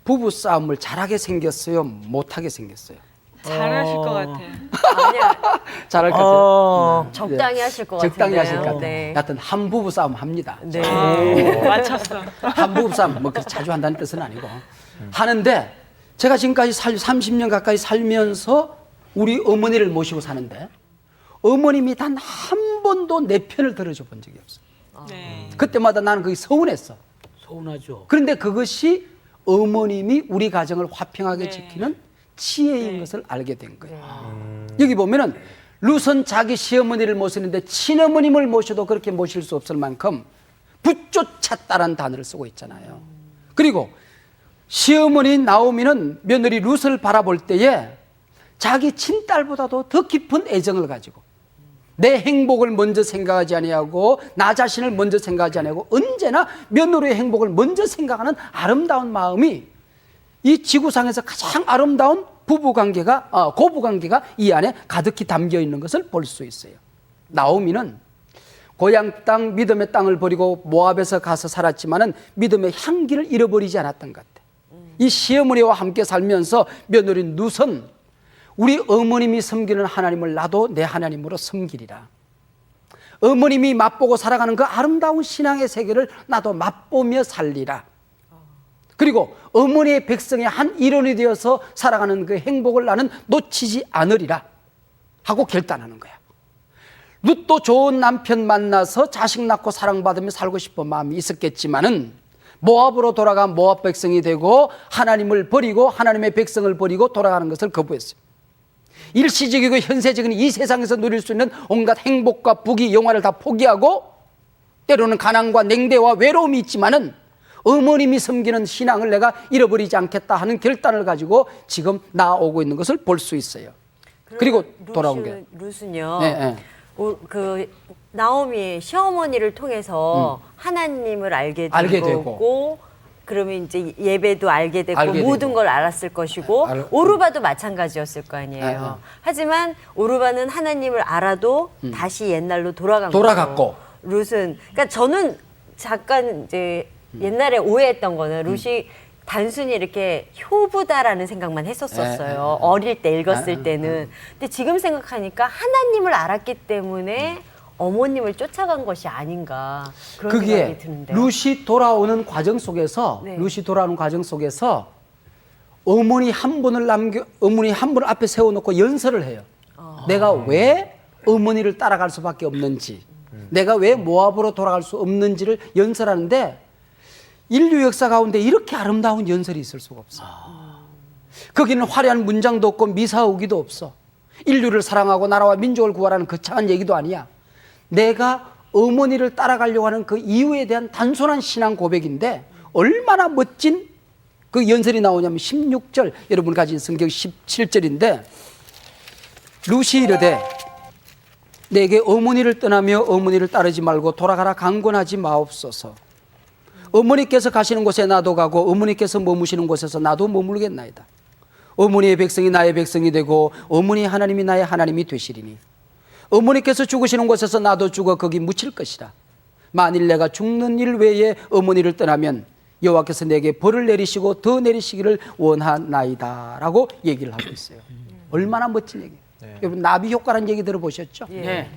부부 싸움을 잘하게 생겼어요, 못하게 생겼어요? 잘하실 것 같아요. 아니야. 잘할 것 같아요. 적당히 하실 것 같아요. 적당히 하실 것 같아요. 네. 하여튼 한 부부 싸움 합니다. 네. 맞췄어. 한 부부 싸움 뭐 그렇게 자주 한다는 뜻은 아니고 하는데 제가 지금까지 30년 가까이 살면서 우리 어머니를 모시고 사는데 어머님이 단 한 번도 내 편을 들어줘 본 적이 없어요. 네. 그때마다 나는 그게 서운했어. 서운하죠. 그런데 그것이 어머님이 우리 가정을 화평하게 네. 지키는 지혜인 네. 것을 알게 된 거예요. 여기 보면은 루선 자기 시어머니를 모시는데 친어머님을 모셔도 그렇게 모실 수 없을 만큼 붙쫓았다라는 단어를 쓰고 있잖아요. 그리고 시어머니 나오미는 며느리 룻을 바라볼 때에 자기 친딸보다도 더 깊은 애정을 가지고 내 행복을 먼저 생각하지 아니하고 나 자신을 먼저 생각하지 아니하고 언제나 며느리의 행복을 먼저 생각하는 아름다운 마음이 이 지구상에서 가장 아름다운 부부관계가 고부관계가 이 안에 가득히 담겨 있는 것을 볼 수 있어요. 나오미는 고향 땅 믿음의 땅을 버리고 모압에서 가서 살았지만은 믿음의 향기를 잃어버리지 않았던 것 같아요. 이 시어머니와 함께 살면서 며느리 룻은 우리 어머님이 섬기는 하나님을 나도 내 하나님으로 섬기리라. 어머님이 맛보고 살아가는 그 아름다운 신앙의 세계를 나도 맛보며 살리라. 그리고 어머니의 백성의 한 일원이 되어서 살아가는 그 행복을 나는 놓치지 않으리라 하고 결단하는 거야. 룻도 좋은 남편 만나서 자식 낳고 사랑받으며 살고 싶은 마음이 있었겠지만은 모압으로 돌아가 모압 백성이 되고 하나님을 버리고 하나님의 백성을 버리고 돌아가는 것을 거부했어요. 일시적이고 현세적인 이 세상에서 누릴 수 있는 온갖 행복과 부귀 영화를 다 포기하고 때로는 가난과 냉대와 외로움이 있지만은 어머님이 섬기는 신앙을 내가 잃어버리지 않겠다 하는 결단을 가지고 지금 나아오고 있는 것을 볼 수 있어요. 그리고 돌아온 게 룻은요. 네. 그 나오미의 시어머니를 통해서 하나님을 알게 알게 되고 그러면 이제 예배도 알게 되고 알게 모든 되고. 걸 알았을 것이고 오르바도 마찬가지였을 거 아니에요. 하지만 오르바는 하나님을 알아도 다시 옛날로 돌아갔고 룻은 그러니까 저는 잠깐 이제 옛날에 오해했던 거는 룻이 단순히 이렇게 효부다라는 생각만 했었어요. 어릴 때 읽었을 때는. 근데 지금 생각하니까 하나님을 알았기 때문에 어머님을 쫓아간 것이 아닌가 그런 생각이 드는데요. 룻이 돌아오는 과정 속에서 룻이 돌아오는 과정 속에서 어머니 한 분을 앞에 세워놓고 연설을 해요. 내가 왜 어머니를 따라갈 수밖에 없는지, 내가 왜 모압으로 돌아갈 수 없는지를 연설하는데 인류 역사 가운데 이렇게 아름다운 연설이 있을 수가 없어. 거기는 화려한 문장도 없고 미사오기도 없어. 인류를 사랑하고 나라와 민족을 구하라는 거창한 얘기도 아니야. 내가 어머니를 따라가려고 하는 그 이유에 대한 단순한 신앙 고백인데 얼마나 멋진 그 연설이 나오냐면 16절, 여러분 가진 성경 17절인데 룻이 이르되 내게 어머니를 떠나며 어머니를 따르지 말고 돌아가라 강권하지 마옵소서. 어머니께서 가시는 곳에 나도 가고 어머니께서 머무시는 곳에서 나도 머물겠나이다. 어머니의 백성이 나의 백성이 되고 어머니 하나님이 나의 하나님이 되시리니 어머니께서 죽으시는 곳에서 나도 죽어 거기 묻힐 것이라. 만일 내가 죽는 일 외에 어머니를 떠나면 여호와께서 내게 벌을 내리시고 더 내리시기를 원하나이다 라고 얘기를 하고 있어요. 얼마나 멋진 얘기예요. 여러분 나비 효과라는 얘기 들어보셨죠? 네.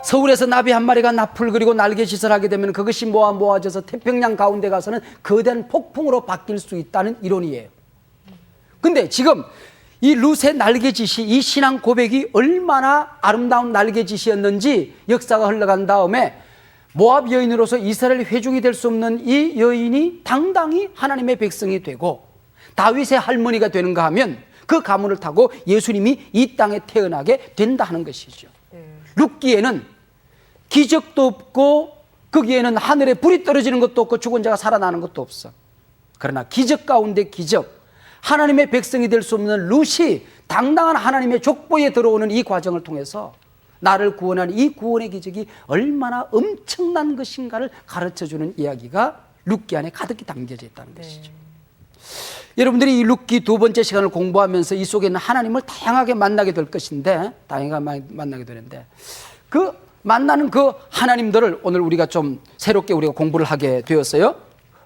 서울에서 나비 한 마리가 납을 그리고 날개짓을 하게 되면 그것이 모아져서 태평양 가운데 가서는 거대한 폭풍으로 바뀔 수 있다는 이론이에요. 근데 지금 이 룻의 날개짓이, 이 신앙 고백이 얼마나 아름다운 날개짓이었는지 역사가 흘러간 다음에 모압 여인으로서 이스라엘 회중이 될 수 없는 이 여인이 당당히 하나님의 백성이 되고 다윗의 할머니가 되는가 하면 그 가문을 타고 예수님이 이 땅에 태어나게 된다 하는 것이죠. 룻기에는 기적도 없고 거기에는 하늘에 불이 떨어지는 것도 없고 죽은 자가 살아나는 것도 없어. 그러나 기적 가운데 기적, 하나님의 백성이 될 수 없는 룻이 당당한 하나님의 족보에 들어오는 이 과정을 통해서 나를 구원한 이 구원의 기적이 얼마나 엄청난 것인가를 가르쳐주는 이야기가 룻기 안에 가득히 담겨져 있다는 것이죠. 여러분들이 이 룻기 두 번째 시간을 공부하면서 이 속에는 하나님을 다양하게 만나게 될 것인데, 다양하게 만나게 되는데 그 만나는 그 하나님들을 오늘 우리가 좀 새롭게 우리가 공부를 하게 되었어요.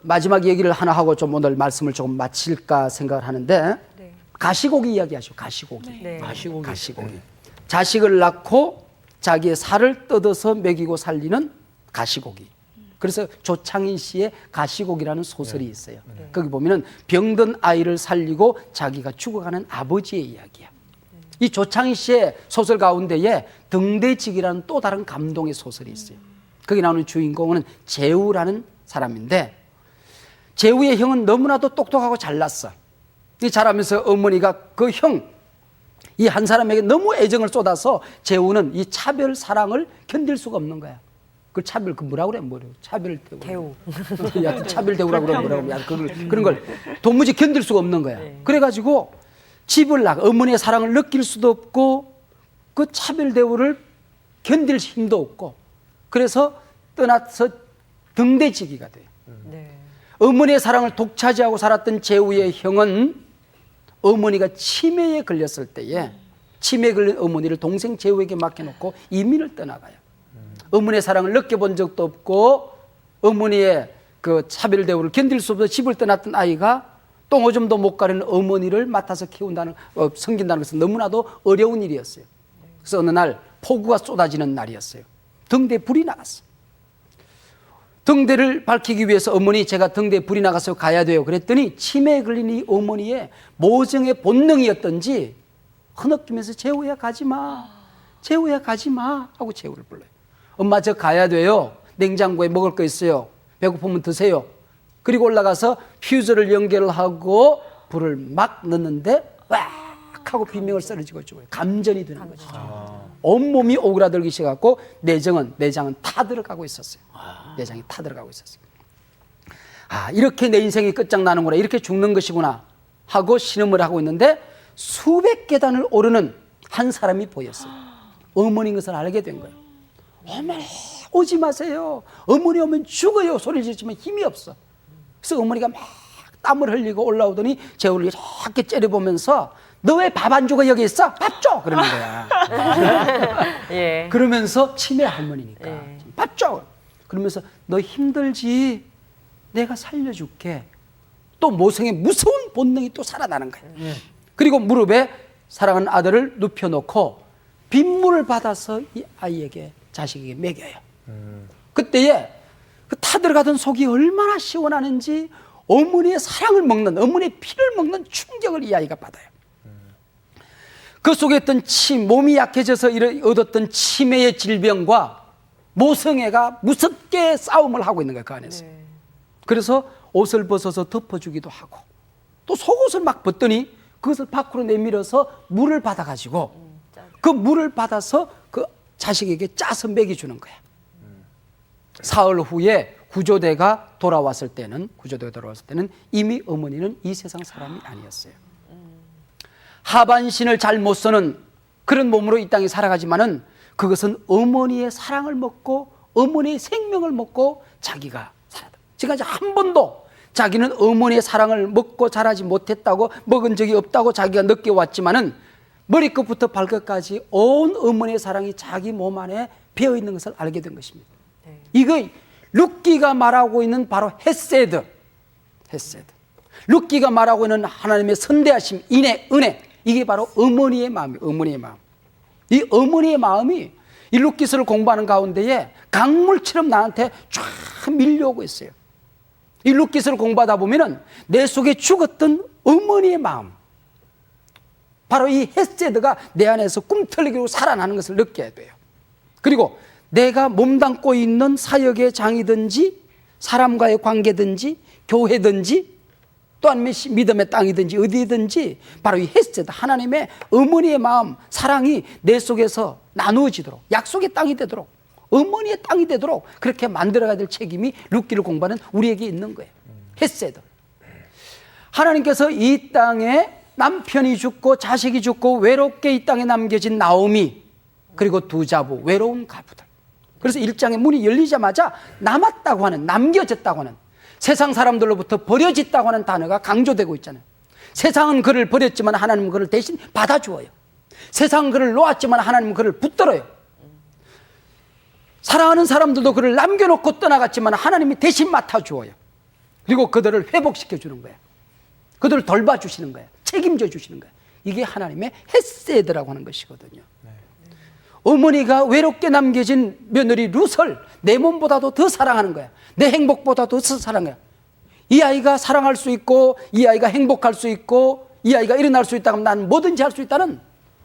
마지막 얘기를 하나 하고 좀 오늘 말씀을 조금 마칠까 생각을 하는데, 가시고기 이야기하시오. 가시고기. 가시고기. 자식을 낳고 자기의 살을 뜯어서 먹이고 살리는 가시고기. 그래서 조창인 씨의 가시고기라는 소설이 있어요. 거기 보면은 병든 아이를 살리고 자기가 죽어가는 아버지의 이야기야. 이 조창인 씨의 소설 가운데에 등대직이라는 또 다른 감동의 소설이 있어요. 거기 나오는 주인공은 재우라는 사람인데, 재우의 형은 너무나도 똑똑하고 잘났어. 이 자라면서 어머니가 그 형, 이 한 사람에게 너무 애정을 쏟아서 재우는 이 차별 사랑을 견딜 수가 없는 거야. 그 차별, 그 뭐라고 그래? 뭐래? 차별 대우. 야, 차별 대우라고 그래. 뭐라고 그래? 그런 걸 도무지 견딜 수가 없는 거야. 그래가지고 집을 나가, 어머니의 사랑을 느낄 수도 없고 그 차별 대우를 견딜 힘도 없고, 그래서 떠나서 등대지기가 돼. 어머니의 사랑을 독차지하고 살았던 재우의 형은 어머니가 치매에 걸렸을 때에 치매에 걸린 어머니를 동생 재우에게 맡겨놓고 이민을 떠나가요. 어머니의 사랑을 느껴본 적도 없고 어머니의 그 차별 대우를 견딜 수 없어서 집을 떠났던 아이가 똥오줌도 못 가리는 어머니를 맡아서 섬긴다는 것은 너무나도 어려운 일이었어요. 그래서 어느 날 폭우가 쏟아지는 날이었어요. 등대에 불이 나갔어. 등대를 밝히기 위해서 어머니, 제가 등대에 불이 나가서 가야 돼요. 그랬더니 치매에 걸린 이 어머니의 모성의 본능이었던지 흐느끼면서 재우야 가지마, 재우야 가지마 하고 재우를 불러요. 엄마 저 가야 돼요. 냉장고에 먹을 거 있어요. 배고프면 드세요. 그리고 올라가서 퓨즈를 연결을 하고 불을 막 넣는데 왁 하고 비명을 쓰러지고 죽어요. 감전이 되는 거죠. 온몸이 오그라들기 시작하고 내장은 타 들어가고 있었어요. 내장이 타 들어가고 있었어요. 아, 이렇게 내 인생이 끝장나는구나, 이렇게 죽는 것이구나 하고 신음을 하고 있는데 수백 계단을 오르는 한 사람이 보였어요. 어머니인 것을 알게 된 거예요. 어머니 오지 마세요. 어머니 오면 죽어요. 소리를 지르지만 힘이 없어. 그래서 어머니가 막 땀을 흘리고 올라오더니 재우를 이렇게 째려보면서 너 왜 밥 안 주고 여기 있어? 밥 줘! 그러는 거야. 예. 그러면서 치매 할머니니까 밥 줘! 그러면서 너 힘들지? 내가 살려줄게. 또 모성의 무서운 본능이 또 살아나는 거야. 그리고 무릎에 사랑하는 아들을 눕혀놓고 빗물을 받아서 이 아이에게, 자식에게 먹여요. 그때에 그 타들어가던 속이 얼마나 시원하는지 어머니의 사랑을 먹는, 어머니의 피를 먹는 충격을 이 아이가 받아요. 그 속에 있던 몸이 약해져서 얻었던 치매의 질병과 모성애가 무섭게 싸움을 하고 있는 거예요, 그 안에서. 그래서 옷을 벗어서 덮어주기도 하고 또 속옷을 막 벗더니 그것을 밖으로 내밀어서 물을 받아가지고 그 물을 받아서 그 자식에게 짜서 먹여주는 거야. 사흘 후에 구조대가 돌아왔을 때는 이미 어머니는 이 세상 사람이 아니었어요. 하반신을 잘 못 쓰는 그런 몸으로 이 땅에 살아가지만은 그것은 어머니의 사랑을 먹고 어머니의 생명을 먹고 자기가 살았다. 지금까지 한 번도 자기는 어머니의 사랑을 먹고 자라지 못했다고, 먹은 적이 없다고 자기가 느껴왔지만은 머리끝부터 발끝까지 온 어머니의 사랑이 자기 몸 안에 배어 있는 것을 알게 된 것입니다. 이거 룻기가 말하고 있는 바로 헤세드. 룻기가 말하고 있는 하나님의 선대하심, 인애, 은혜, 이게 바로 어머니의 마음이에요. 어머니의 마음. 이 어머니의 마음이 이 룻기서를 공부하는 가운데에 강물처럼 나한테 쫙 밀려오고 있어요. 이 룻기서를 공부하다 보면은 내 속에 죽었던 어머니의 마음, 바로 이 헤세드가 내 안에서 꿈틀리고 살아나는 것을 느껴야 돼요. 그리고 내가 몸담고 있는 사역의 장이든지 사람과의 관계든지 교회든지 또 아니면 믿음의 땅이든지 어디든지 바로 이 헤세드, 하나님의 어머니의 마음, 사랑이 내 속에서 나누어지도록, 약속의 땅이 되도록, 어머니의 땅이 되도록 그렇게 만들어가야 될 책임이 룻기를 공부하는 우리에게 있는 거예요. 헤세드. 하나님께서 이 땅에 남편이 죽고 자식이 죽고 외롭게 이 땅에 남겨진 나오미, 그리고 두 자부, 외로운 가부들. 그래서 1장의 문이 열리자마자 남았다고 하는, 남겨졌다고 하는, 세상 사람들로부터 버려졌다고 하는 단어가 강조되고 있잖아요. 세상은 그를 버렸지만 하나님은 그를 대신 받아주어요. 세상은 그를 놓았지만 하나님은 그를 붙들어요. 사랑하는 사람들도 그를 남겨놓고 떠나갔지만 하나님이 대신 맡아주어요. 그리고 그들을 회복시켜 주는 거예요. 그들을 돌봐주시는 거예요. 책임져 주시는 거예요. 이게 하나님의 헤세드라고 하는 것이거든요. 어머니가 외롭게 남겨진 며느리 룻을 내 몸보다도 더 사랑하는 거야. 내 행복보다도 더 사랑해요. 이 아이가 사랑할 수 있고, 이 아이가 행복할 수 있고, 이 아이가 일어날 수 있다면 나는 뭐든지 할 수 있다는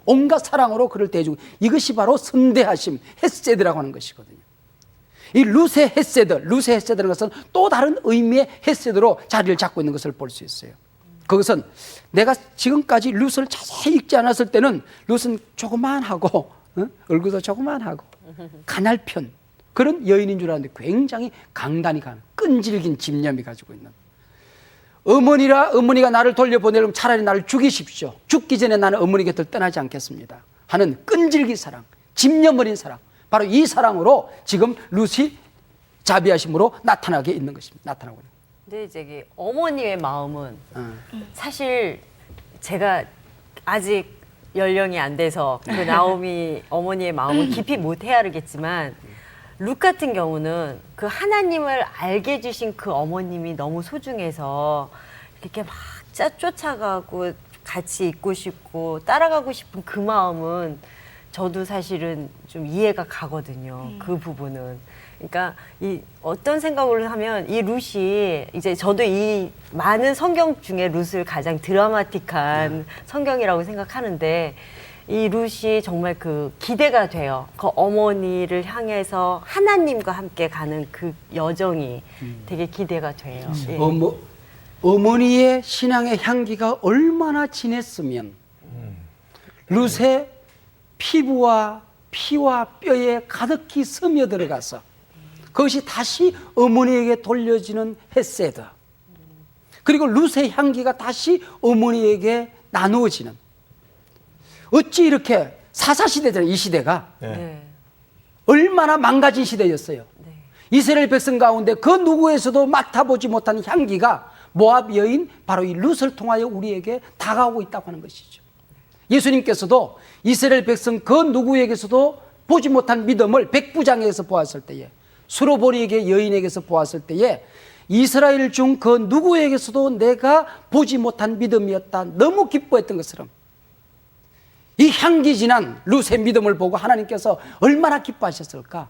온갖 사랑으로 그를 대해주고, 이것이 바로 선대하심, 헤세드라고 하는 것이거든요. 이 룻의 헤세드라는 것은 또 다른 의미의 헤세드로 자리를 잡고 있는 것을 볼 수 있어요. 그것은 내가 지금까지 룻을 자세히 읽지 않았을 때는 룻은 조그만하고 얼굴도 조그만하고 가냘편 그런 여인인 줄 알았는데 굉장히 강단이 간 끈질긴 집념이 가지고 있는, 어머니가 나를 돌려보내려면 차라리 나를 죽이십시오. 죽기 전에 나는 어머니 곁을 떠나지 않겠습니다 하는 끈질긴 사랑, 집념 어린 사랑, 바로 이 사랑으로 지금 룻이 자비하심으로 나타나게 있는 것입니다. 나타나고 있는. 근데 이제 어머니의 마음은 사실 제가 아직 연령이 안 돼서 그 나오미 어머니의 마음을 깊이 못 헤아르겠지만, 룻 같은 경우는 그 하나님을 알게 해주신 그 어머님이 너무 소중해서 이렇게 막 쫓아가고 같이 있고 싶고 따라가고 싶은 그 마음은 저도 사실은 좀 이해가 가거든요. 그 부분은. 그러니까 이 어떤 생각을 하면 이 룻이 이제 저도 이 많은 성경 중에 룻을 가장 드라마틱한 성경이라고 생각하는데, 이 룻이 정말 그 기대가 돼요. 그 어머니를 향해서 하나님과 함께 가는 그 여정이 되게 기대가 돼요. 예. 어머니의 신앙의 향기가 얼마나 진했으면 룻의 피부와 피와 뼈에 가득히 스며들어가서 그것이 다시 어머니에게 돌려지는 헤세드, 그리고 룻의 향기가 다시 어머니에게 나누어지는, 어찌 이렇게 사사시대잖아요. 이 시대가 얼마나 망가진 시대였어요. 이스라엘 백성 가운데 그 누구에서도 맡아보지 못한 향기가 모압 여인 바로 이 룻을 통하여 우리에게 다가오고 있다고 하는 것이죠. 예수님께서도 이스라엘 백성 그 누구에게서도 보지 못한 믿음을 백부장에게서 보았을 때에, 수로보니에게 여인에게서 보았을 때에 이스라엘 중 그 누구에게서도 내가 보지 못한 믿음이었다, 너무 기뻐했던 것처럼 이 향기 진한 룻의 믿음을 보고 하나님께서 얼마나 기뻐하셨을까.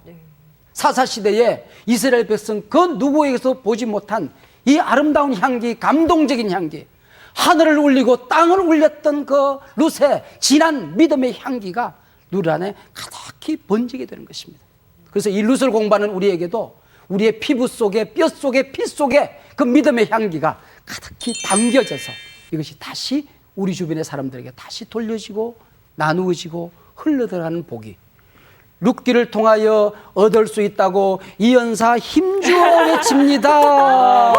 사사시대에 이스라엘 백성 그 누구에게서 보지 못한 이 아름다운 향기, 감동적인 향기, 하늘을 울리고 땅을 울렸던 그 룻의 진한 믿음의 향기가 룻 안에 가득히 번지게 되는 것입니다. 그래서 이 룻을 공부하는 우리에게도 우리의 피부 속에, 뼈 속에, 피 속에 그 믿음의 향기가 가득히 담겨져서 이것이 다시 우리 주변의 사람들에게 다시 돌려지고 나누어지고 흘러들어가는 복이 룻기를 통하여 얻을 수 있다고 이연사 힘주어 외칩니다.